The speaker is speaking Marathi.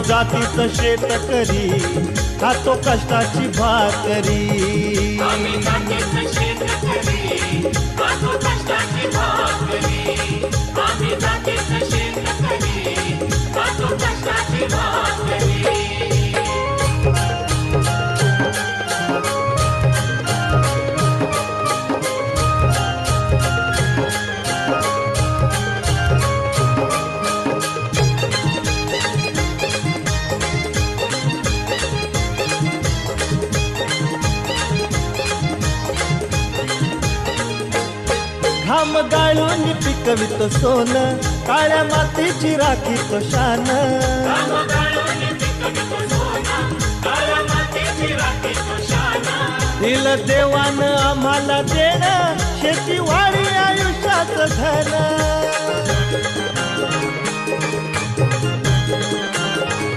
जातीचं शेतकरी खातो कष्टाची भाकरी. आम्ही जातीचं शेतकरी खातो कष्टाची भाकरी. आम्ही जातीचं शेतकरी खातो कष्टाची भाकरी. घाम गाळून पिकवितो सोनं, काळ्या मातीची राखीतो शान. दिलं देवानं आम्हाला देणं, शेती वाढी आयुष्याचं धन.